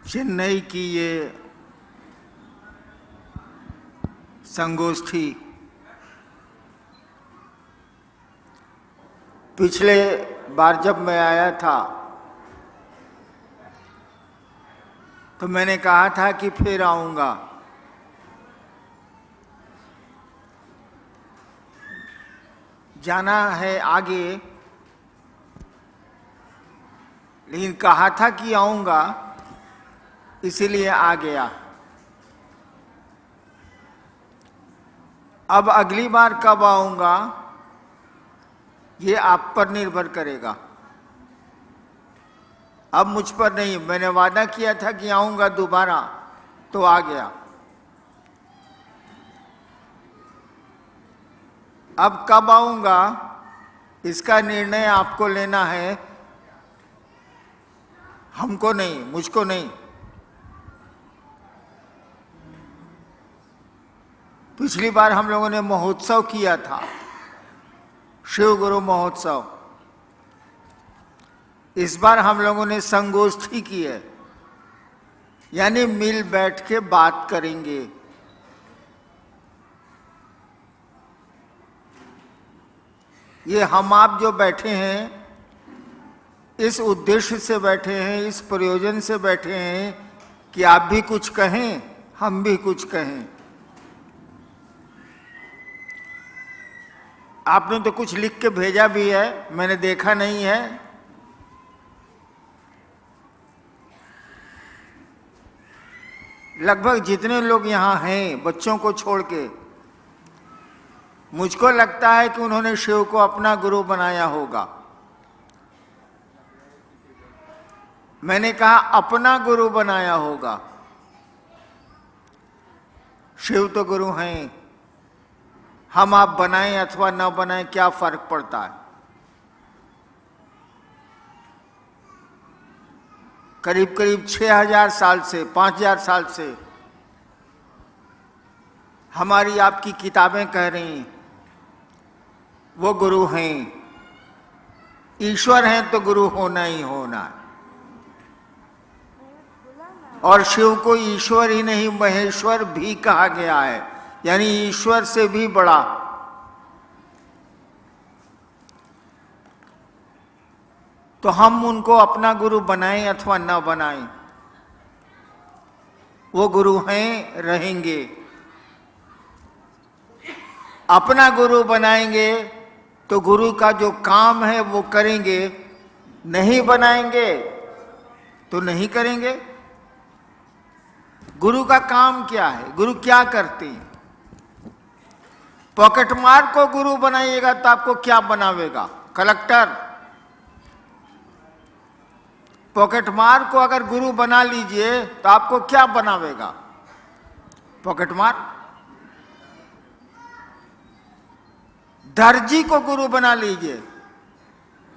चेन्नई की ये संगोष्ठी पिछले बार जब मैं आया था तो मैंने कहा था कि फिर आऊंगा। जाना है आगे, लेकिन कहा था कि आऊंगा, इसीलिए आ गया। अब अगली बार कब आऊंगा ये आप पर निर्भर करेगा, अब मुझ पर नहीं। मैंने वादा किया था कि आऊंगा दोबारा, तो आ गया। अब कब आऊंगा इसका निर्णय आपको लेना है, हमको नहीं, मुझको नहीं। पिछली बार हम लोगों ने महोत्सव किया था, शिव गुरु महोत्सव। इस बार हम लोगों ने संगोष्ठी की है, यानी मिल बैठ के बात करेंगे। ये हम आप जो बैठे हैं इस उद्देश्य से बैठे हैं, इस प्रयोजन से बैठे हैं कि आप भी कुछ कहें, हम भी कुछ कहें। आपने तो कुछ लिख के भेजा भी है, मैंने देखा नहीं है। लगभग जितने लोग यहाँ हैं बच्चों को छोड़ के, मुझको लगता है कि उन्होंने शिव को अपना गुरु बनाया होगा। मैंने कहा अपना गुरु बनाया होगा। शिव तो गुरु हैं, हम आप बनाएं अथवा न बनाएं क्या फर्क पड़ता है। करीब करीब 6000 साल से 5000 साल से हमारी आपकी किताबें कह रही हैं वो गुरु हैं। ईश्वर हैं तो गुरु होना ही होना है। और शिव को ईश्वर ही नहीं महेश्वर भी कहा गया है, यानी ईश्वर से भी बड़ा। तो हम उनको अपना गुरु बनाएं अथवा न बनाएं, वो गुरु हैं, रहेंगे। अपना गुरु बनाएंगे तो गुरु का जो काम है वो करेंगे, नहीं बनाएंगे तो नहीं करेंगे। गुरु का काम क्या है, गुरु क्या करते हैं? पॉकेटमार को गुरु बनाइएगा तो आपको क्या बनावेगा? कलेक्टर। पॉकेटमार को अगर गुरु बना लीजिए तो आपको क्या बनावेगा? पॉकेटमार। दर्जी को गुरु बना लीजिए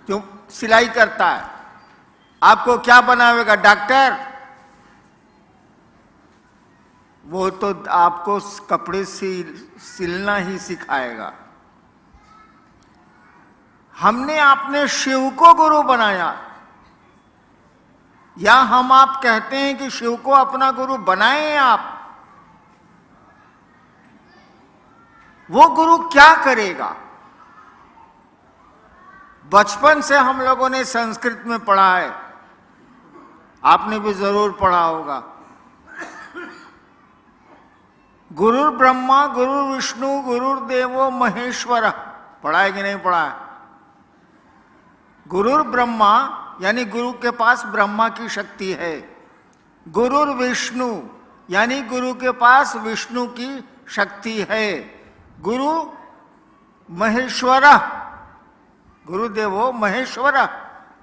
जो सिलाई करता है, आपको क्या बनावेगा? डॉक्टर। वो तो आपको कपड़े सिलना ही सिखाएगा। हमने आपने शिव को गुरु बनाया, या हम आप कहते हैं कि शिव को अपना गुरु बनाएं आप। वो गुरु क्या करेगा? बचपन से हम लोगों ने संस्कृत में पढ़ा है, आपने भी जरूर पढ़ा होगा। गुरु ब्रह्मा गुरु विष्णु गुरुर्देवो महेश्वर। पढ़ा है कि नहीं पढ़ा है? गुरु ब्रह्मा यानी गुरु के पास ब्रह्मा की शक्ति है। गुरुर विष्णु यानी गुरु के पास विष्णु की शक्ति है। गुरु महेश्वर, गुरुदेवो महेश्वर,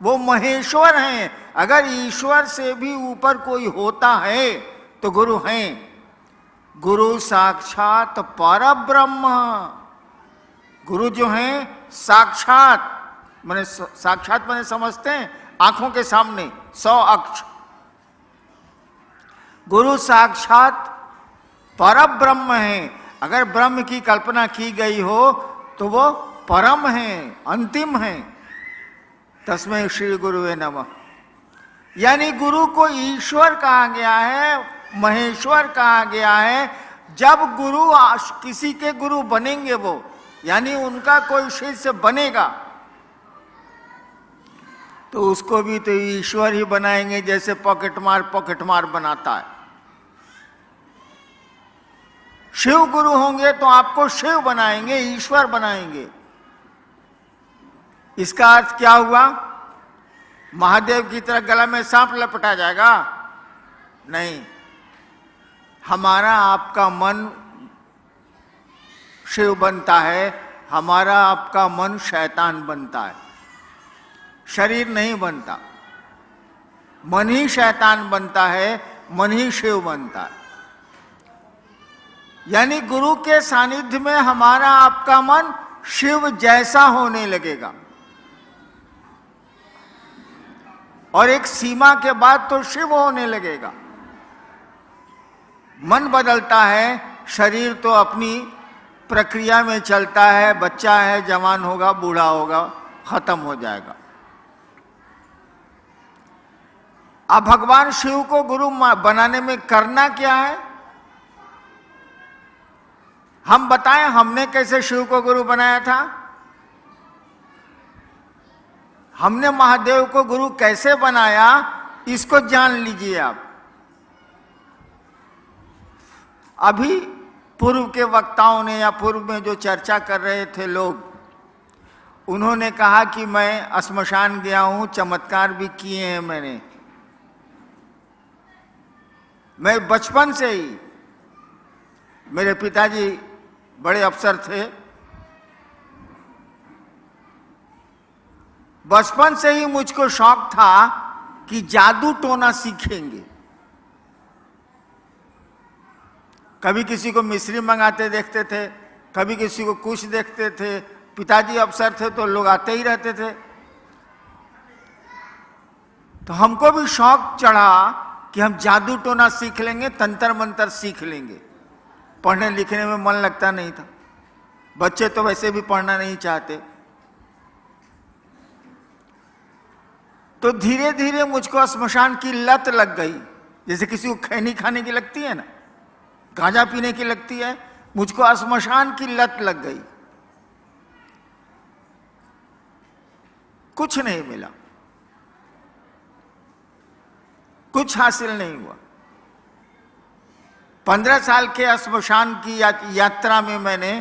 वो महेश्वर हैं। अगर ईश्वर से भी ऊपर कोई होता है तो गुरु हैं। गुरु साक्षात परब्रह्म। गुरु जो हैं साक्षात, माने साक्षात माने समझते हैं, आंखों के सामने 100 अक्ष। गुरु साक्षात परब्रह्म है। अगर ब्रह्म की कल्पना की गई हो तो वो परम है, अंतिम है। तस्मै श्री गुरुवे नमः। यानी गुरु को ईश्वर कहा गया है, महेश्वर कहा गया है। जब गुरु किसी के गुरु बनेंगे वो, यानी उनका कोई शिष्य बनेगा, तो उसको भी तो ईश्वर ही बनाएंगे, जैसे पॉकेट मार बनाता है। शिव गुरु होंगे तो आपको शिव बनाएंगे, ईश्वर बनाएंगे। इसका अर्थ क्या हुआ? महादेव की तरह गला में सांप लपटा जाएगा? नहीं, हमारा आपका मन शिव बनता है, हमारा आपका मन शैतान बनता है, शरीर नहीं बनता। मन ही शैतान बनता है, मन ही शिव बनता है। यानी गुरु के सानिध्य में हमारा आपका मन शिव जैसा होने लगेगा, और एक सीमा के बाद तो शिव होने लगेगा। मन बदलता है, शरीर तो अपनी प्रक्रिया में चलता है, बच्चा है, जवान होगा, बूढ़ा होगा, खत्म हो जाएगा। अब भगवान शिव को गुरु बनाने में करना क्या है? हम बताएं हमने कैसे शिव को गुरु बनाया था? हमने महादेव को गुरु कैसे बनाया, इसको जान लीजिए आप। अभी पूर्व के वक्ताओं ने या पूर्व में जो चर्चा कर रहे थे लोग, उन्होंने कहा कि मैं श्मशान गया हूं, चमत्कार भी किए हैं मैंने। मैं बचपन से ही, मेरे पिताजी बड़े अफसर थे, बचपन से ही मुझको शौक था कि जादू टोना सीखेंगे। कभी किसी को मिस्री मंगाते देखते थे, कभी किसी को कुछ देखते थे। पिताजी अफसर थे तो लोग आते ही रहते थे, तो हमको भी शौक चढ़ा कि हम जादू टोना सीख लेंगे, तंत्र मंत्र सीख लेंगे। पढ़ने लिखने में मन लगता नहीं था, बच्चे तो वैसे भी पढ़ना नहीं चाहते। तो धीरे धीरे मुझको श्मशान की लत लग गई, जैसे किसी को खैनी खाने की लगती है ना, गांजा पीने की लगती है, मुझको श्मशान की लत लग गई। कुछ नहीं मिला, कुछ हासिल नहीं हुआ। 15 साल के श्मशान की यात्रा में मैंने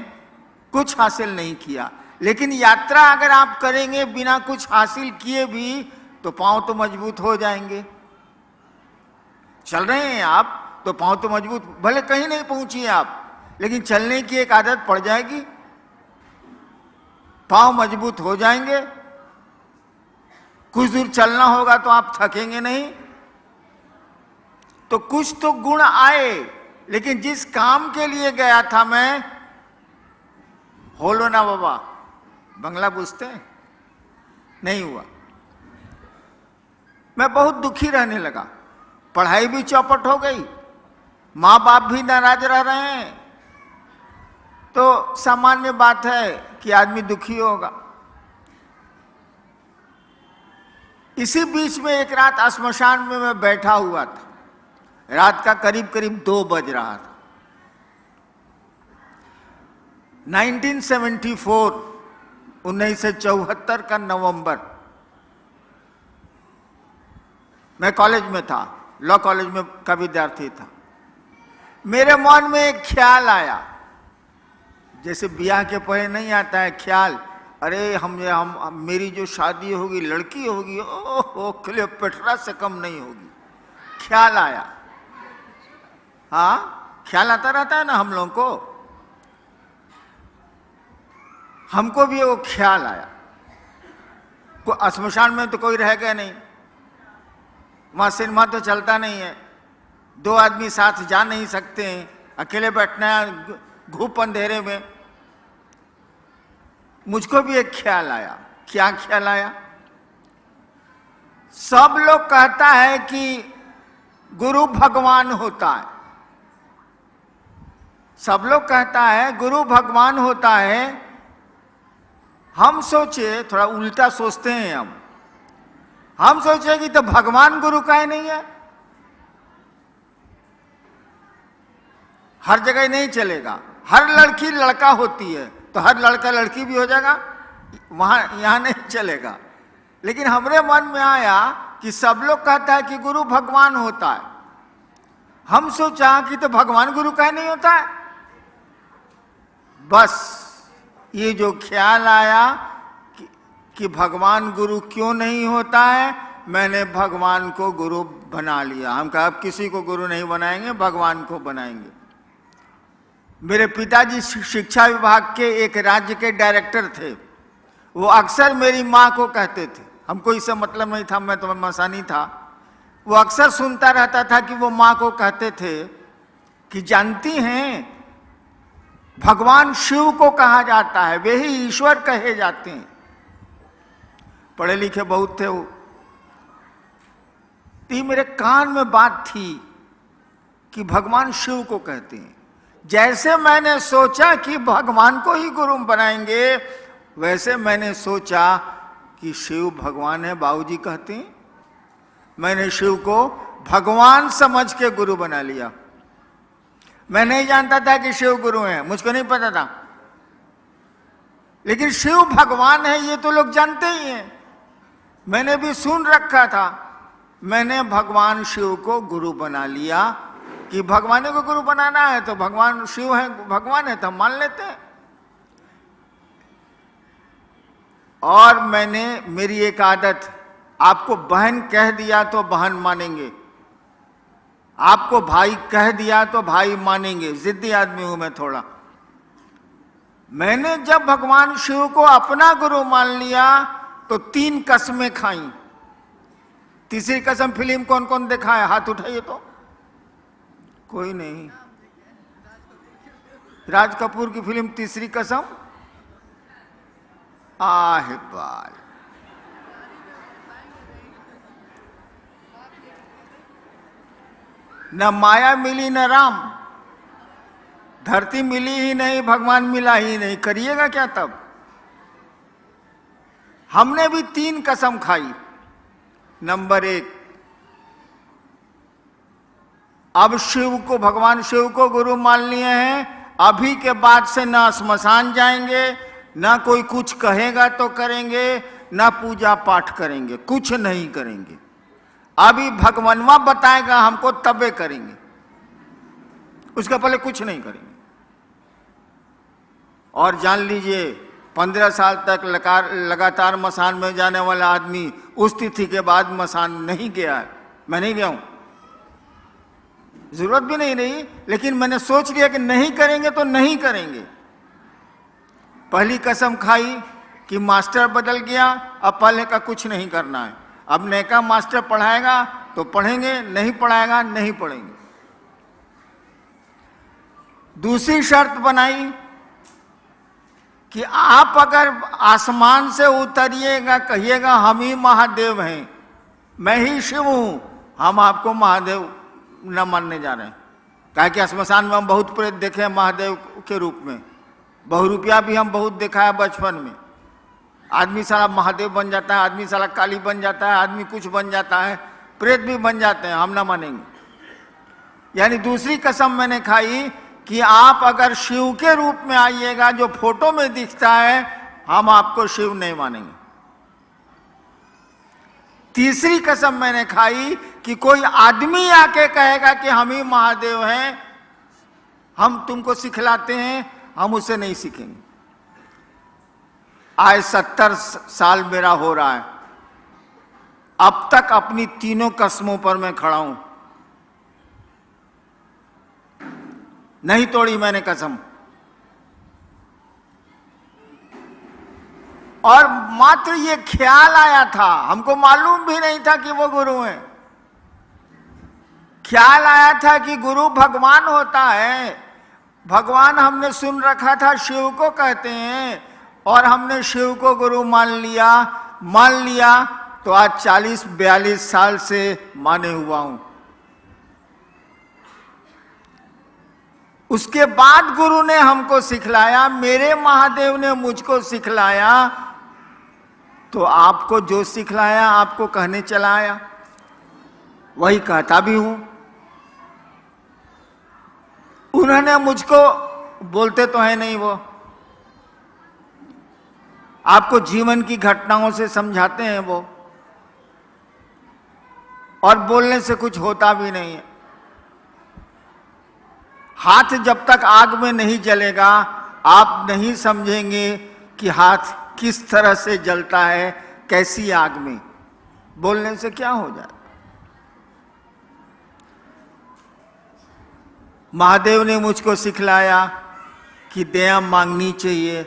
कुछ हासिल नहीं किया। लेकिन यात्रा अगर आप करेंगे बिना कुछ हासिल किए भी, तो पांव तो मजबूत हो जाएंगे। चल रहे हैं आप तो पांव तो मजबूत, भले कहीं नहीं पहुंचिए आप, लेकिन चलने की एक आदत पड़ जाएगी, पांव मजबूत हो जाएंगे। कुछ दूर चलना होगा तो आप थकेंगे नहीं। तो कुछ तो गुण आए, लेकिन जिस काम के लिए गया था मैं, होलो ना बाबा, बंगला पूछते हैं, नहीं हुआ। मैं बहुत दुखी रहने लगा, पढ़ाई भी चौपट हो गई, माँ बाप भी नाराज रह रहे हैं, तो सामान्य बात है कि आदमी दुखी होगा। इसी बीच में एक रात श्मशान में मैं बैठा हुआ था, रात का करीब करीब 2 बज रहा था। 1974 का नवंबर, मैं कॉलेज में था, लॉ कॉलेज में का विद्यार्थी था। मेरे मन में एक ख्याल आया, जैसे ब्याह के पहले नहीं आता है ख्याल, अरे हम मेरी जो शादी होगी, लड़की होगी, ओहो क्लियोपेट्रा से कम नहीं होगी। ख्याल आया, हाँ ख्याल आता रहता है ना हम लोगों को। हमको भी वो ख्याल आया, श्मशान में तो कोई रह गया नहीं, वहां सिनेमा तो चलता नहीं है, 2 आदमी साथ जा नहीं सकते हैं, अकेले बैठना है घूप अंधेरे में। मुझको भी एक ख्याल आया। क्या ख्याल आया? सब लोग कहता है कि गुरु भगवान होता है, सब लोग कहता है गुरु भगवान होता है। हम सोचे, थोड़ा उल्टा सोचते हैं हम, हम सोचे कि तो भगवान गुरु का ही नहीं है, हर जगह नहीं चलेगा। हर लड़की लड़का होती है तो हर लड़का लड़की भी हो जाएगा, वहां यहां नहीं चलेगा। लेकिन हमारे मन में आया कि सब लोग कहता है कि गुरु भगवान होता है, हम सोचा कि तो भगवान गुरु का ही नहीं होता है। बस ये जो ख्याल आया कि भगवान गुरु क्यों नहीं होता है, मैंने भगवान को गुरु बना लिया। हम कहा अब किसी को गुरु नहीं बनाएंगे, भगवान को बनाएंगे। मेरे पिताजी शिक्षा विभाग के एक राज्य के डायरेक्टर थे। वो अक्सर मेरी माँ को कहते थे, हमको इससे मतलब नहीं था, मैं तो मसानी था, वो अक्सर सुनता रहता था कि वो माँ को कहते थे कि जानती हैं भगवान शिव को कहा जाता है, वे ही ईश्वर कहे जाते हैं। पढ़े लिखे बहुत थे वो। तो मेरे कान में बात थी कि भगवान शिव को कहते हैं। जैसे मैंने सोचा कि भगवान को ही गुरु बनाएंगे, वैसे मैंने सोचा कि शिव भगवान है, बाबूजी कहते हैं। मैंने शिव को भगवान समझ के गुरु बना लिया। मैं नहीं जानता था कि शिव गुरु हैं, मुझको नहीं पता था। लेकिन शिव भगवान है ये तो लोग जानते ही हैं, मैंने भी सुन रखा था। मैंने भगवान शिव को गुरु बना लिया कि भगवान को गुरु बनाना है तो भगवान शिव है, भगवान है तो हम मान लेते हैं। और मैंने, मेरी एक आदत, आपको बहन कह दिया तो बहन मानेंगे, आपको भाई कह दिया तो भाई मानेंगे। जिद्दी आदमी हूं मैं थोड़ा। मैंने जब भगवान शिव को अपना गुरु मान लिया तो 3 कसमें खाई। तीसरी कसम फिल्म कौन कौन देखा है, हाथ उठाइए तो। कोई नहीं। राज कपूर की फिल्म तीसरी कसम, आहे बाल। न माया मिली न राम, धरती मिली ही नहीं, भगवान मिला ही नहीं, करिएगा क्या तब। हमने भी 3 कसम खाई। नंबर 1, अब शिव को, भगवान शिव को गुरु मान लिए हैं, अभी के बाद से ना स्मशान जाएंगे, ना कोई कुछ कहेगा तो करेंगे, ना पूजा पाठ करेंगे, कुछ नहीं करेंगे। अभी भगवानवा बताएगा हमको तबे करेंगे, उसके पहले कुछ नहीं करेंगे। और जान लीजिए 15 साल तक लगातार मसान में जाने वाला आदमी उस तिथि के बाद मसान नहीं गया है। मैं नहीं गया हूं, जरूरत भी नहीं रही, लेकिन मैंने सोच लिया कि नहीं करेंगे तो नहीं करेंगे। पहली कसम खाई कि मास्टर बदल गया, अब पहले का कुछ नहीं करना है। अब नए का मास्टर पढ़ाएगा तो पढ़ेंगे, नहीं पढ़ाएगा नहीं पढ़ेंगे। दूसरी शर्त बनाई कि आप अगर आसमान से उतरिएगा, कहिएगा हम ही महादेव हैं, मैं ही शिव हूं, हम आपको महादेव न मानने जा रहे हैं। कहा कि श्मशान में हम बहुत प्रेत देखे हैं महादेव के रूप में, बहुरूपिया भी हम बहुत देखा है बचपन में। आदमी साला महादेव बन जाता है, आदमी साला काली बन जाता है, आदमी कुछ बन जाता है, प्रेत भी बन जाते हैं, हम ना मानेंगे। यानी दूसरी कसम मैंने खाई कि आप अगर शिव के रूप में आइएगा, जो फोटो में दिखता है, हम आपको शिव नहीं मानेंगे। तीसरी कसम मैंने खाई कि कोई आदमी आके कहेगा कि हम ही महादेव हैं, हम तुमको सिखलाते हैं, हम उससे नहीं सीखेंगे। आज 70 साल मेरा हो रहा है, अब तक अपनी तीनों कसमों पर मैं खड़ा हूं, नहीं तोड़ी मैंने कसम। और मात्र ये ख्याल आया था, हमको मालूम भी नहीं था कि वो गुरु हैं। ख्याल आया था कि गुरु भगवान होता है। भगवान हमने सुन रखा था शिव को कहते हैं, और हमने शिव को गुरु मान लिया तो आज 40-42 साल से माने हुआ हूं। उसके बाद गुरु ने हमको सिखलाया, मेरे महादेव ने मुझको सिखलाया तो आपको जो सिखलाया आपको कहने चला आया, वही कहता भी हूं। उन्होंने मुझको, बोलते तो है नहीं वो, आपको जीवन की घटनाओं से समझाते हैं वो, और बोलने से कुछ होता भी नहीं है। हाथ जब तक आग में नहीं जलेगा, आप नहीं समझेंगे कि हाथ किस तरह से जलता है, कैसी आग में। बोलने से क्या हो जाए। महादेव ने मुझको सिखलाया कि दया मांगनी चाहिए।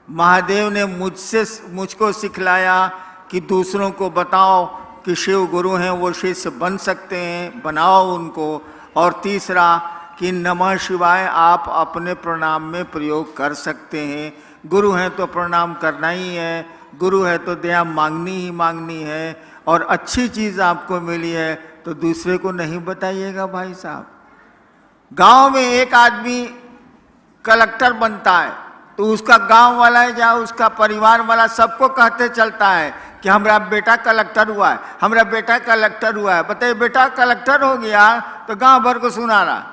महादेव ने मुझको सिखलाया कि दूसरों को बताओ कि शिव गुरु हैं, वो शिष्य बन सकते हैं, बनाओ उनको। और तीसरा कि नमः शिवाय आप अपने प्रणाम में प्रयोग कर सकते हैं। गुरु हैं तो प्रणाम करना ही है, गुरु है तो दया मांगनी ही मांगनी है। और अच्छी चीज़ आपको मिली है तो दूसरे को नहीं बताइएगा भाई साहब। गांव में एक आदमी कलेक्टर बनता है तो उसका गांव वाला है या उसका परिवार वाला सबको कहते चलता है कि हमारा बेटा कलेक्टर हुआ है, हमारा बेटा कलेक्टर हुआ है। बताइए, बेटा कलेक्टर हो गया तो गांव भर को सुना रहा।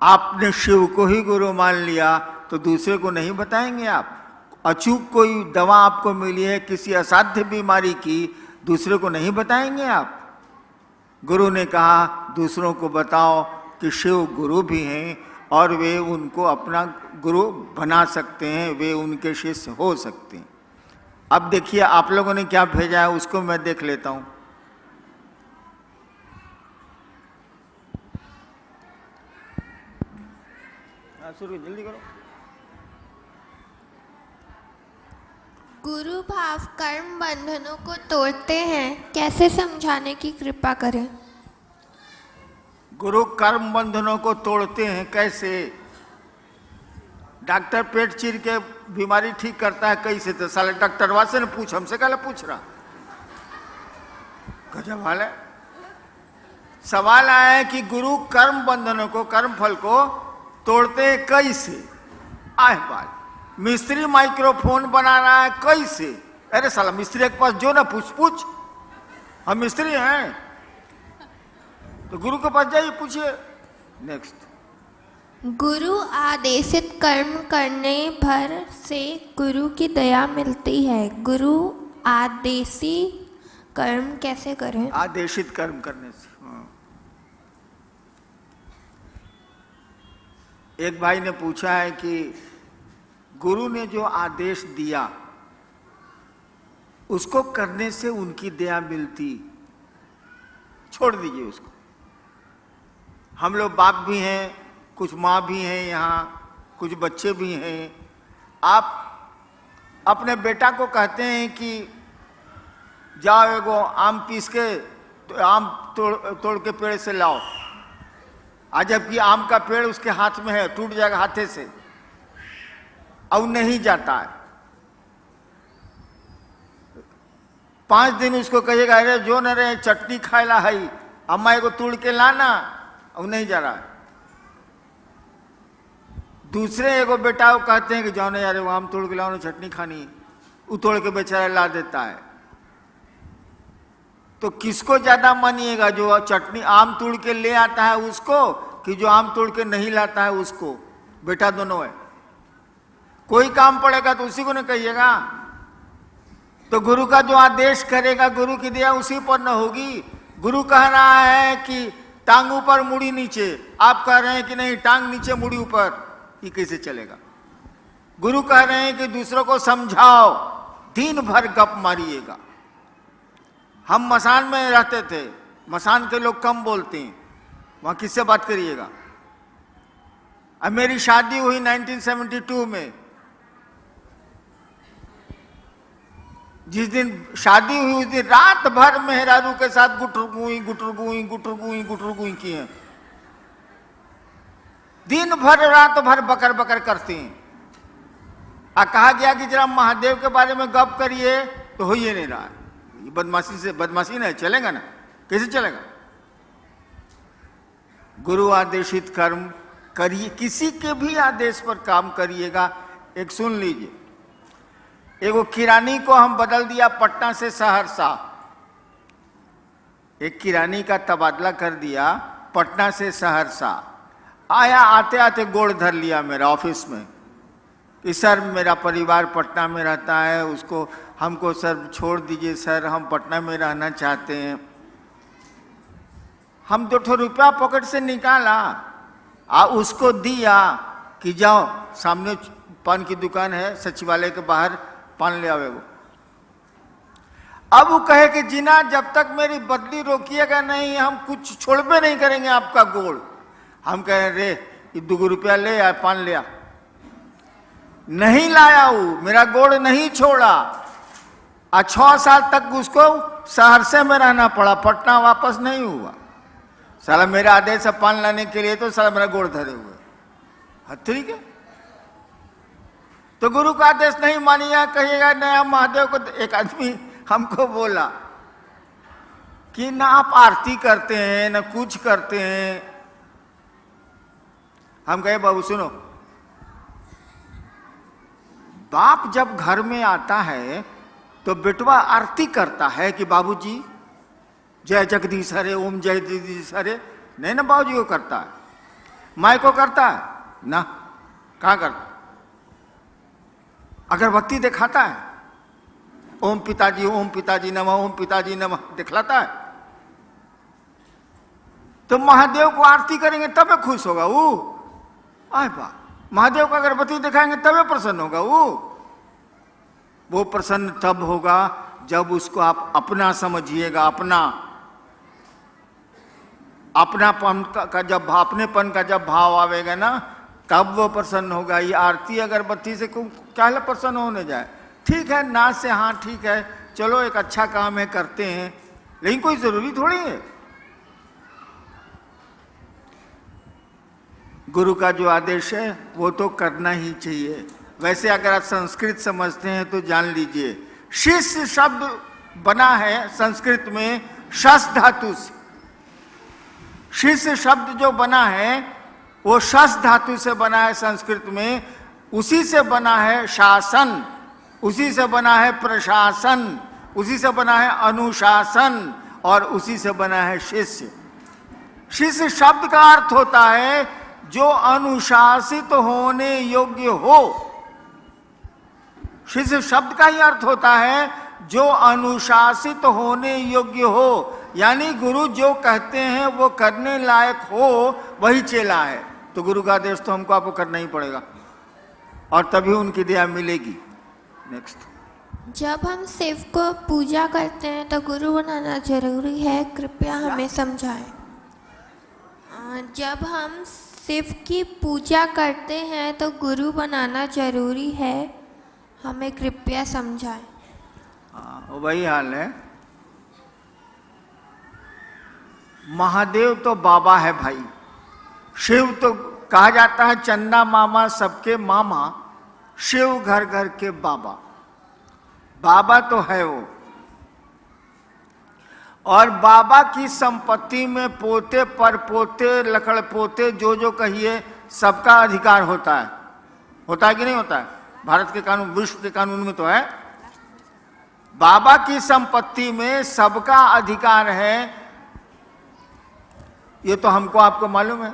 आपने शिव को ही गुरु मान लिया तो दूसरे को नहीं बताएंगे आप। अचूक कोई दवा आपको मिली है किसी असाध्य बीमारी की, दूसरे को नहीं बताएंगे आप। गुरु ने कहा दूसरों को बताओ कि शिव गुरु भी हैं और वे उनको अपना गुरु बना सकते हैं, वे उनके शिष्य हो सकते हैं। अब देखिए आप लोगों ने क्या भेजा है, उसको मैं देख लेता हूं। शुरू जल्दी करो। गुरु भाव कर्म बंधनों को तोड़ते हैं, कैसे समझाने की कृपा करें। गुरु कर्म बंधनों को तोड़ते हैं कैसे? डॉक्टर पेट चीर के बीमारी ठीक करता है कैसे? तो साले डॉक्टरवा से न पूछ, हमसे क्या पूछ रहा। गजब हाल है। सवाल आया है कि गुरु कर्म बंधनों को, कर्म फल को तोड़ते हैं कैसे? आह बात, मिस्त्री माइक्रोफोन बना रहा है कैसे? अरे साला मिस्त्री के पास जो ना पूछ, हम मिस्त्री हैं तो गुरु के पास जाइए, पूछिए। नेक्स्ट, गुरु आदेशित कर्म करने भर से गुरु की दया मिलती है। गुरु आदेशित कर्म कैसे करें? आदेशित कर्म करने से। एक भाई ने पूछा है कि गुरु ने जो आदेश दिया उसको करने से उनकी दया मिलती, छोड़ दीजिए उसको। हम लोग बाप भी हैं, कुछ माँ भी हैं, यहाँ कुछ बच्चे भी हैं। आप अपने बेटा को कहते हैं कि जाओ एगो आम पीस के तो आम तोड़ के पेड़ से लाओ, आज जबकि आम का पेड़ उसके हाथ में है, टूट जाएगा हाथे से, और नहीं जाता है। 5 दिन उसको कहिएगा अरे जो न रहे चटनी खाएला है, अम्मा को तोड़ के लाना, और नहीं जा रहा है। दूसरे एगो बेटा को कहते हैं कि जाओ ना यार वो आम तोड़ के लाओ ना, चटनी खानी, वो तोड़ के बेचारा ला देता है। तो किसको ज्यादा मानिएगा, जो चटनी आम तोड़ के ले आता है उसको, कि जो आम तोड़ के नहीं लाता है उसको? बेटा दोनों है, कोई काम पड़ेगा तो उसी को न कहिएगा। तो गुरु का जो आदेश करेगा गुरु की दया उसी पर न होगी। गुरु कह रहा है कि टांग ऊपर मुड़ी नीचे, आप कह रहे हैं कि नहीं टांग नीचे मुड़ी ऊपर, ये कैसे चलेगा? गुरु कह रहे हैं कि दूसरों को समझाओ, दिन भर गप मारिएगा। हम मसान में रहते थे, मसान के लोग कम बोलते हैं, वहां किससे बात करिएगा? अब मेरी शादी हुई 1972 में। जिस दिन शादी हुई उस दिन रात भर मेहरारू के साथ गुटरगुई की हैं। दिन भर रात भर बकर बकर करती हैं। और कहा गया कि जरा महादेव के बारे में गप करिए तो हो ही नहीं रहा। ये बदमाशी नहीं चलेगा ना, कैसे चलेगा? गुरु आदेशित कर्म करिए, किसी के भी आदेश पर काम करिएगा। एक सुन लीजिए, एगो किरानी को हम बदल दिया पटना से सहरसा, एक किरानी का तबादला कर दिया पटना से सहरसा। आया, आते आते गोड़ धर लिया मेरा ऑफिस में कि सर मेरा परिवार पटना में रहता है, उसको हमको सर छोड़ दीजिए सर, हम पटना में रहना चाहते हैं। हम 2 रुपया पॉकेट से निकाला उसको दिया कि जाओ सामने पान की दुकान है सचिवालय के बाहर, पान ले आवे वो। अब वो कहे कि जीना जब तक मेरी बदली रोकिएगा नहीं हम कुछ छोड़बे नहीं करेंगे आपका गोड़। हम कहे रे ये 2 रुपया ले आए, पान ले आ। नहीं लाया वो, मेरा गोड़ नहीं छोड़ा। 6 साल तक उसको सहरसे में रहना पड़ा, पटना वापस नहीं हुआ। साला मेरा आदेश है पान लाने के लिए तो साला मेरा गोड़ धरे हुए। ठीक है, तो गुरु का आदेश नहीं मानिएगा, कहिएगा नया महादेव को। एक आदमी हमको बोला कि ना आप आरती करते हैं ना कुछ करते हैं। हम कहे बाबू सुनो, बाप जब घर में आता है तो बेटवा आरती करता है कि बाबूजी जय जगदीश हरे, ओम जय जगदीश हरे। नहीं ना, बाबूजी को करता है। माई को करता है ना, कहाँ करता? अगरबत्ती दिखाता है, ओम पिताजी नमः, ओम पिताजी नमः दिखलाता है। तो महादेव को आरती करेंगे तब खुश होगा वो। आए बा, महादेव को अगरबत्ती दिखाएंगे तब प्रसन्न होगा वो प्रसन्न तब होगा जब उसको आप अपना समझिएगा। अपनापन का जब अपनेपन का जब भाव आवेगा ना तब वो प्रसन्न होगा। ये आरती अगरबत्ती से क्या प्रसन्न होने जाए? ठीक है ना से, हाँ ठीक है, चलो एक अच्छा काम है करते हैं, लेकिन कोई जरूरी थोड़ी है। गुरु का जो आदेश है वो तो करना ही चाहिए। वैसे अगर आप संस्कृत समझते हैं तो जान लीजिए, शिष्य शब्द बना है संस्कृत में शस धातु से। शिष्य शब्द जो बना है वो शस धातु से बना है संस्कृत में। उसी से बना है शासन, उसी से बना है प्रशासन, उसी से बना है अनुशासन, और उसी से बना है शिष्य। शिष्य शब्द का अर्थ होता है जो अनुशासित होने योग्य हो। शिष्य शब्द का ही अर्थ होता है जो अनुशासित होने योग्य हो, यानी गुरु जो कहते हैं वो करने लायक हो, वही चेला है। तो गुरु का आदेश तो हमको आपको करना ही पड़ेगा और तभी उनकी दया मिलेगी। नेक्स्ट, जब हम शिव को पूजा करते हैं तो गुरु बनाना जरूरी है, कृपया हमें समझाएं। जब हम शिव की पूजा करते हैं तो गुरु बनाना जरूरी है, हमें कृपया समझाएं। वही हाल है। महादेव तो बाबा है भाई, शिव तो कहा जाता है चंदा मामा सबके मामा, शिव घर घर के बाबा। बाबा तो है वो, और बाबा की संपत्ति में पोते पर पोते लकड़ पोते जो जो कहिए सबका अधिकार होता है कि नहीं होता है? भारत के कानून, विश्व के कानून में तो है। बाबा की संपत्ति में सबका अधिकार है, ये तो हमको आपको मालूम है।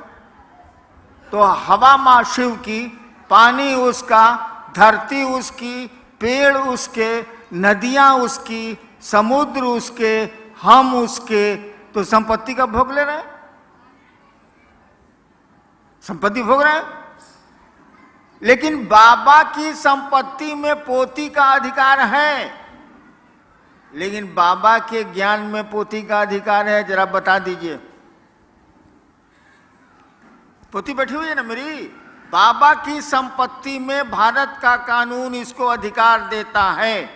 तो हवा माँ शिव की, पानी उसका, धरती उसकी, पेड़ उसके, नदियां उसकी, समुद्र उसके, हम उसके। तो संपत्ति का भोग ले रहे हैं, संपत्ति भोग रहे हैं। लेकिन बाबा की संपत्ति में पोती का अधिकार है, लेकिन बाबा के ज्ञान में पोती का अधिकार है? जरा बता दीजिए। पोती बैठी हुई है ना मेरी। बाबा की संपत्ति में भारत का कानून इसको अधिकार देता है।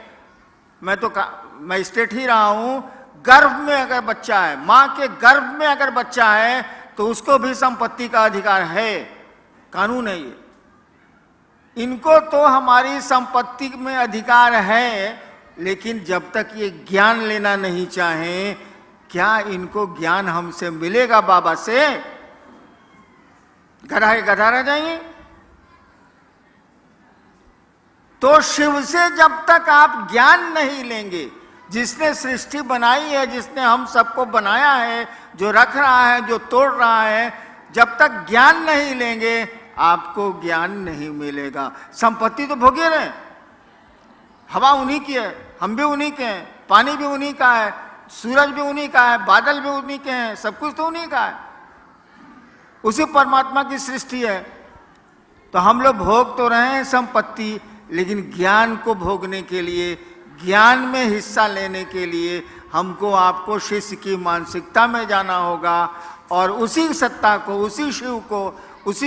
मैं स्टेट ही रहा हूं, गर्भ में अगर बच्चा है, मां के गर्भ में अगर बच्चा है तो उसको भी संपत्ति का अधिकार है, कानून है ये। इनको तो हमारी संपत्ति में अधिकार है, लेकिन जब तक ये ज्ञान लेना नहीं चाहें, क्या इनको ज्ञान हमसे मिलेगा बाबा से? गधा के गधा रह जाएंगे। तो शिव से जब तक आप ज्ञान नहीं लेंगे, जिसने सृष्टि बनाई है, जिसने हम सबको बनाया है, जो रख रहा है, जो तोड़ रहा है, जब तक ज्ञान नहीं लेंगे आपको ज्ञान नहीं मिलेगा। संपत्ति तो भोगे रहे, हवा उन्हीं की है, हम भी उन्हीं के हैं, पानी भी उन्हीं का है, सूरज भी उन्हीं का है, बादल भी उन्हीं के हैं, सब कुछ तो उन्हीं का है, उसी परमात्मा की सृष्टि है। तो हम लोग भोग तो रहे हैं संपत्ति, लेकिन ज्ञान को भोगने के लिए, ज्ञान में हिस्सा लेने के लिए हमको आपको शिष्य की मानसिकता में जाना होगा और उसी सत्ता को, उसी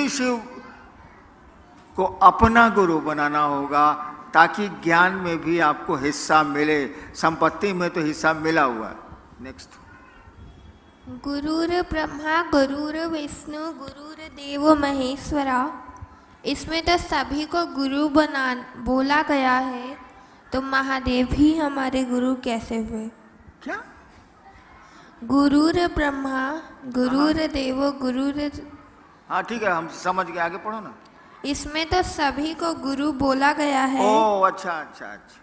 शिव को अपना गुरु बनाना होगा, ताकि ज्ञान में भी आपको हिस्सा मिले। संपत्ति में तो हिस्सा मिला हुआ है। नेक्स्ट, गुरुर ब्रह्मा गुरुर विष्णु गुरुर देव महेश्वरा, इसमें तो सभी को गुरु बोला गया है, तो महादेव ही हमारे गुरु कैसे हुए? क्या? गुरुर ब्रह्मा गुरुर देव गुरुर, हाँ ठीक है, हम समझ गए, आगे पढ़ो ना। इसमें तो सभी को गुरु बोला गया है। ओ अच्छा अच्छा अच्छा।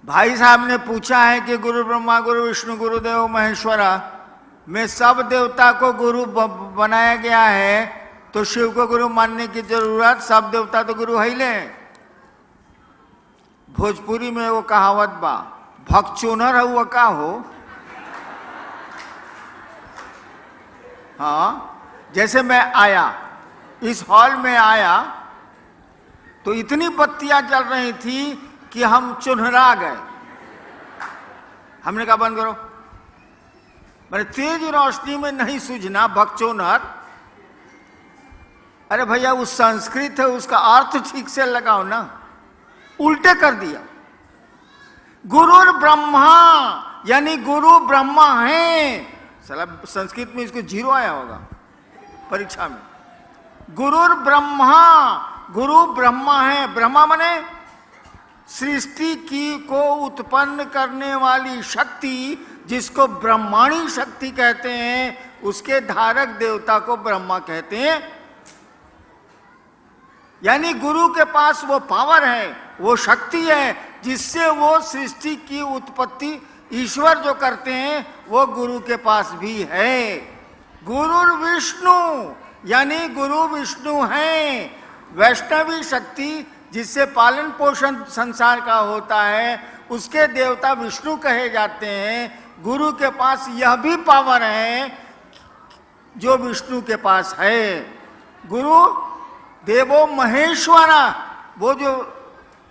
भाई साहब ने पूछा है कि गुरु ब्रह्मा गुरु विष्णु गुरुदेव महेश्वरा में सब देवता को गुरु बनाया गया है, तो शिव को गुरु मानने की जरूरत, सब देवता तो गुरु है ले। भोजपुरी में वो कहावत बा, भगचोनर हुआ का हो। हाँ, जैसे मैं आया, इस हॉल में आया तो इतनी बत्तियां जल रही थी कि हम चुनहरा गए। हमने कहा बंद करो, मैंने तेज रोशनी में नहीं सूझना भगचोनर। अरे भैया वो संस्कृत है, उसका अर्थ ठीक से लगाओ ना, उल्टे कर दिया। गुरुर ब्रह्मा यानी गुरु ब्रह्मा है। साला संस्कृत में इसको 0 आया होगा परीक्षा में। गुरुर ब्रह्मा, गुरु ब्रह्मा है। ब्रह्मा माने सृष्टि की को उत्पन्न करने वाली शक्ति, जिसको ब्रह्माणी शक्ति कहते हैं, उसके धारक देवता को ब्रह्मा कहते हैं। यानी गुरु के पास वो पावर है, वो शक्ति है, जिससे वो सृष्टि की उत्पत्ति ईश्वर जो करते हैं वो गुरु के पास भी है। गुरुर विष्णु यानी गुरु विष्णु हैं। वैष्णवी शक्ति जिससे पालन पोषण संसार का होता है, उसके देवता विष्णु कहे जाते हैं। गुरु के पास यह भी पावर है जो विष्णु के पास है। गुरु देवो महेश्वरा, वो जो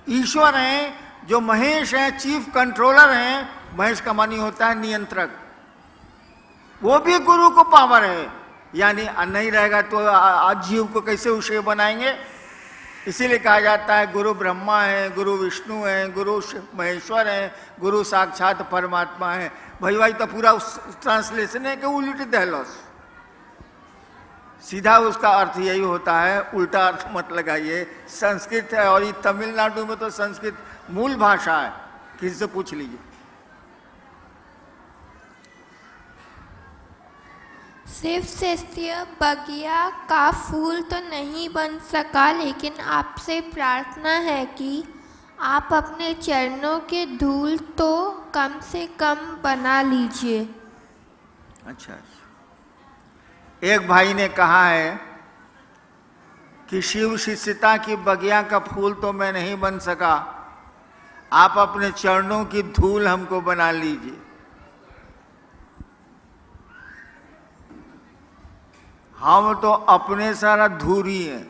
ईश्वर हैं, जो महेश हैं, चीफ कंट्रोलर हैं। महेश का मानी होता है नियंत्रक, वो भी गुरु को पावर है। यानी नहीं रहेगा तो आज जीव को कैसे उसे बनाएंगे। इसीलिए कहा जाता है गुरु ब्रह्मा है, गुरु विष्णु है, गुरु महेश्वर है, गुरु साक्षात परमात्मा है। भाई तो पूरा ट्रांसलेशन है कि उल्टी दहलोस। सीधा उसका अर्थ यही होता है, उल्टा अर्थ मत लगाइए। संस्कृत है और ये तमिलनाडु में तो संस्कृत मूल भाषा है, किसी से पूछ लीजिए। शिव शिष्य बगिया का फूल तो नहीं बन सका, लेकिन आपसे प्रार्थना है कि आप अपने चरणों के धूल तो कम से कम बना लीजिए। अच्छा, एक भाई ने कहा है कि शिव शिष्यता की बगिया का फूल तो मैं नहीं बन सका, आप अपने चरणों की धूल हमको बना लीजिए। हम तो अपने सारा धूल ही है।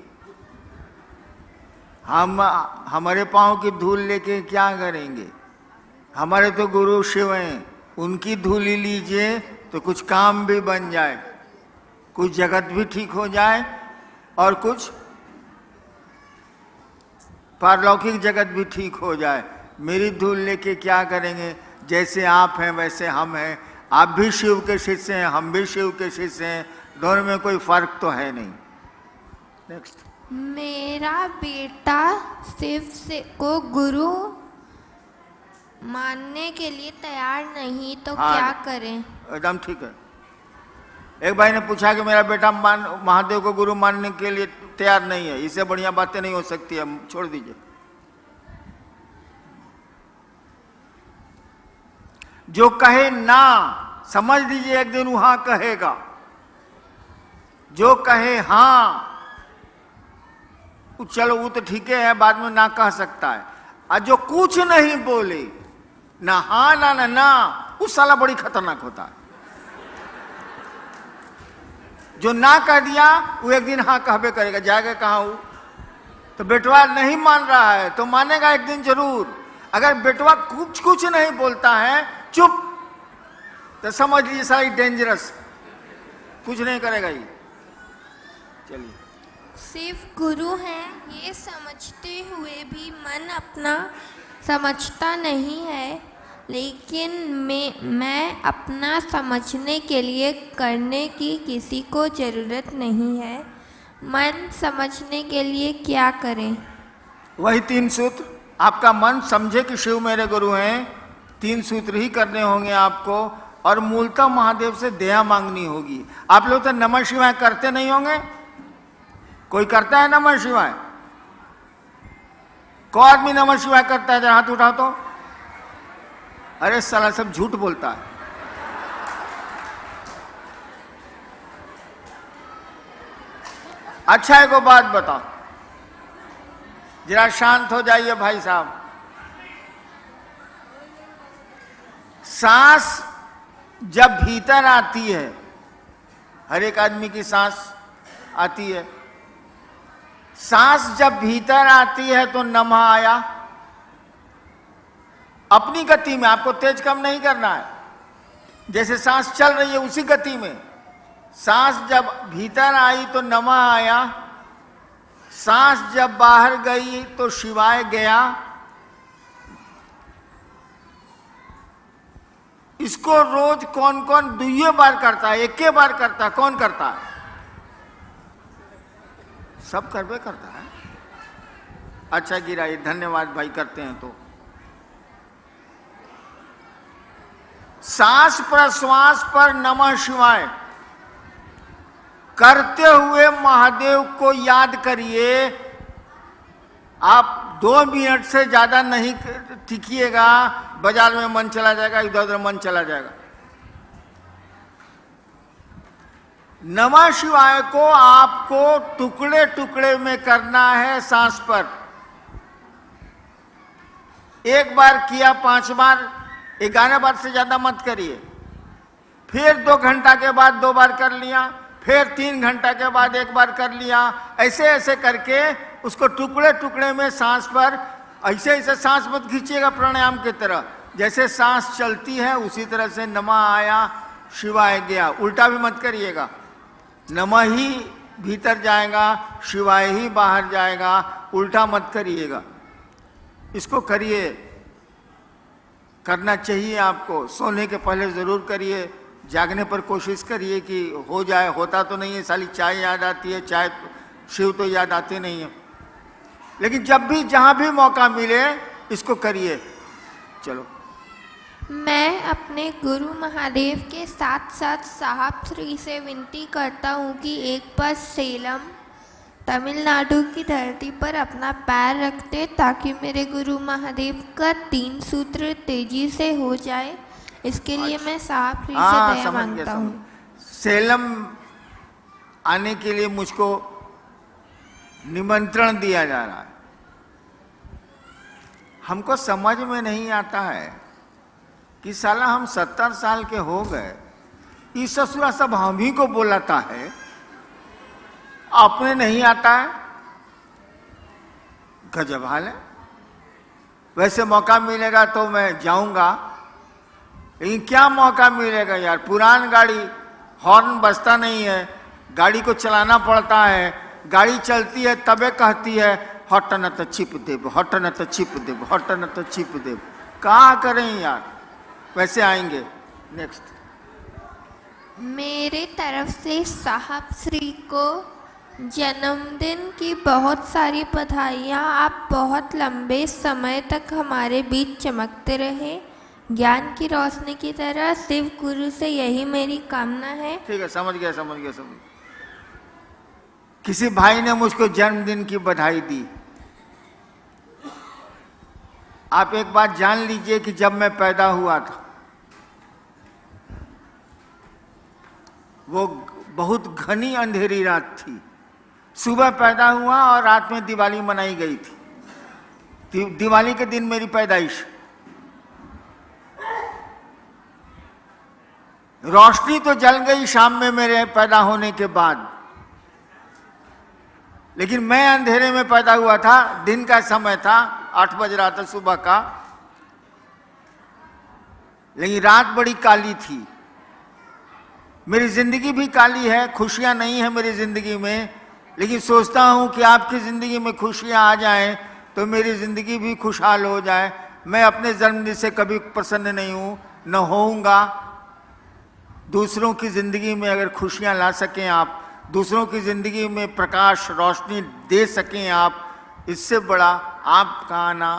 हम हमारे पाँव की धूल लेके क्या करेंगे। हमारे तो गुरु शिव हैं, उनकी धूल ही लीजिए तो कुछ काम भी बन जाए, कुछ जगत भी ठीक हो जाए और कुछ पारलौकिक जगत भी ठीक हो जाए। मेरी धूल लेके क्या करेंगे। जैसे आप हैं वैसे हम हैं, आप भी शिव के शिष्य हैं, हम भी शिव के शिष्य हैं, दोनों में कोई फर्क तो है नहीं। नेक्स्ट, मेरा बेटा शिव से को गुरु मानने के लिए तैयार नहीं, तो क्या करें। एकदम ठीक है। एक भाई ने पूछा कि मेरा बेटा महादेव को गुरु मानने के लिए तैयार नहीं है, इससे बढ़िया बातें नहीं हो सकती है, छोड़ दीजिए। जो कहे ना, समझ लीजिए एक दिन वहां कहेगा। जो कहे हाँ, चलो वो तो ठीक है, बाद में ना कह सकता है। और जो कुछ नहीं बोले, ना हाँ ना ना ना, उस साला बड़ी खतरनाक होता है। जो ना कह दिया वो एक दिन हाँ कहबे करेगा, जाएगा कहाँ वो? तो बेटवा नहीं मान रहा है तो मानेगा एक दिन जरूर। अगर बेटवा कुछ नहीं बोलता है, चुप, तो समझ लीजिए सारी डेंजरस, कुछ नहीं करेगा ये। चलिए। सिर्फ गुरु हैं ये समझते हुए भी मन अपना समझता नहीं है, लेकिन मैं अपना समझने के लिए करने की किसी को ज़रूरत नहीं है। मन समझने के लिए क्या करें? वही 3 सूत्र। आपका मन समझे कि शिव मेरे गुरु हैं, 3 सूत्र ही करने होंगे आपको। और मूलतः महादेव से दया मांगनी होगी। आप लोग तो नमः शिवाय करते नहीं होंगे? कोई करता है नमः शिवाय? कौन आदमी नमः शिवाय करता है? हाथ उठाओ तो। अरे साला सब झूठ बोलता है। अच्छा एक बात बताओ, जरा शांत हो जाइए भाई साहब। सांस जब भीतर आती है, हर एक आदमी की सांस आती है, सांस जब भीतर आती है तो नमः आया। अपनी गति में, आपको तेज कम नहीं करना है, जैसे सांस चल रही है उसी गति में। सांस जब भीतर आई तो नमः आया, सांस जब बाहर गई तो शिवाय गया। इसको रोज कौन कौन 2 बार करता है, 1 बार करता है? कौन करता है? सब करबे करता है। अच्छा गिराई, धन्यवाद भाई, करते हैं तो। सांस प्रश्वास पर नमः शिवाय करते हुए महादेव को याद करिए। आप 2 मिनट से ज्यादा नहीं टिकिएगा, बाजार में मन चला जाएगा, इधर उधर मन चला जाएगा। नमः शिवाय को आपको टुकड़े टुकड़े में करना है सांस पर। 1 बार किया, 5 बार, 11 बार से ज्यादा मत करिए। फिर 2 घंटा के बाद 2 बार कर लिया, फिर 3 घंटा के बाद 1 बार कर लिया। ऐसे ऐसे करके उसको टुकड़े टुकड़े में सांस पर, ऐसे ऐसे सांस मत खींचिएगा प्राणायाम की तरह। जैसे सांस चलती है उसी तरह से नमः आया, शिवाय गया। उल्टा भी मत करिएगा, नमः ही भीतर जाएगा, शिवाय ही बाहर जाएगा, उल्टा मत करिएगा। इसको करिए, करना चाहिए आपको। सोने के पहले जरूर करिए, जागने पर कोशिश करिए कि हो जाए। होता तो नहीं है, साली चाय याद आती है, चाय शिव तो याद आते नहीं है। लेकिन जब भी जहां भी मौका मिले इसको करिए। चलो। मैं अपने गुरु महादेव के साथ साथ साहब श्री से विनती करता हूँ कि एक बार सेलम तमिलनाडु की धरती पर अपना पैर रखते, ताकि मेरे गुरु महादेव का 3 सूत्र तेजी से हो जाए। इसके लिए मैं साहब श्री से दया मांगता हूँ। सेलम आने के लिए मुझको निमंत्रण दिया जा रहा है। हमको समझ में नहीं आता है कि साला हम 70 साल के हो गए, इस ससुरा सब हम ही को बोलाता है, अपने नहीं आता है। गजब हाल है। वैसे मौका मिलेगा तो मैं जाऊंगा, लेकिन क्या मौका मिलेगा यार। पुरान गाड़ी, हॉर्न बजता नहीं है, गाड़ी को चलाना पड़ता है। गाड़ी चलती है तबे कहती है हट न तो छिप देव, हट न तो छिप देव, हट न तो छिप देव। कहाँ करें यार। वैसे आएंगे। नेक्स्ट। मेरे तरफ से साहब श्री को जन्मदिन की बहुत सारी बधाइयाँ। आप बहुत लंबे समय तक हमारे बीच चमकते रहे। ज्ञान की रोशनी की तरह शिव गुरु से यही मेरी कामना है। ठीक है, समझ गया। किसी भाई ने मुझको जन्मदिन की बधाई दी। आप एक बात जान लीजिए कि जब मैं पैदा हुआ था वो बहुत घनी अंधेरी रात थी। सुबह पैदा हुआ और रात में दिवाली मनाई गई थी। दिवाली के दिन मेरी पैदाइश। रोशनी तो जल गई शाम में मेरे पैदा होने के बाद, लेकिन मैं अंधेरे में पैदा हुआ था। दिन का समय था, 8 बज रहा था सुबह का, लेकिन रात बड़ी काली थी। मेरी जिंदगी भी काली है, खुशियां नहीं है मेरी जिंदगी में, लेकिन सोचता हूं कि आपकी जिंदगी में खुशियां आ जाएं तो मेरी जिंदगी भी खुशहाल हो जाए। मैं अपने जन्मदिन से कभी प्रसन्न नहीं हूं, न होऊंगा। दूसरों की जिंदगी में अगर खुशियां ला सकें आप, दूसरों की जिंदगी में प्रकाश रोशनी दे सकें आप, इससे बड़ा आपका आना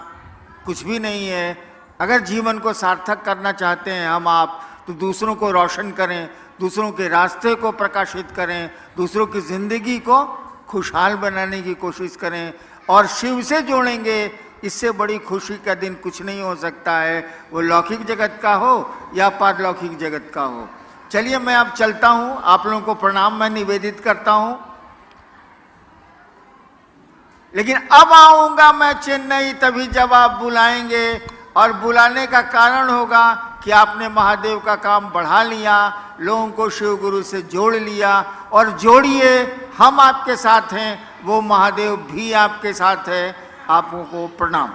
कुछ भी नहीं है। अगर जीवन को सार्थक करना चाहते हैं हम आप, तो दूसरों को रोशन करें, दूसरों के रास्ते को प्रकाशित करें, दूसरों की जिंदगी को खुशहाल बनाने की कोशिश करें और शिव से जोड़ेंगे। इससे बड़ी खुशी का दिन कुछ नहीं हो सकता है, वो लौकिक जगत का हो या पारलौकिक जगत का हो। चलिए मैं अब चलता हूं, आप लोगों को प्रणाम मैं निवेदित करता हूं। लेकिन अब आऊंगा मैं चेन्नई तभी जब आप बुलाएंगे, और बुलाने का कारण होगा कि आपने महादेव का काम बढ़ा लिया, लोगों को शिव गुरु से जोड़ लिया। और जोड़िए, हम आपके साथ हैं, वो महादेव भी आपके साथ है। आपको प्रणाम।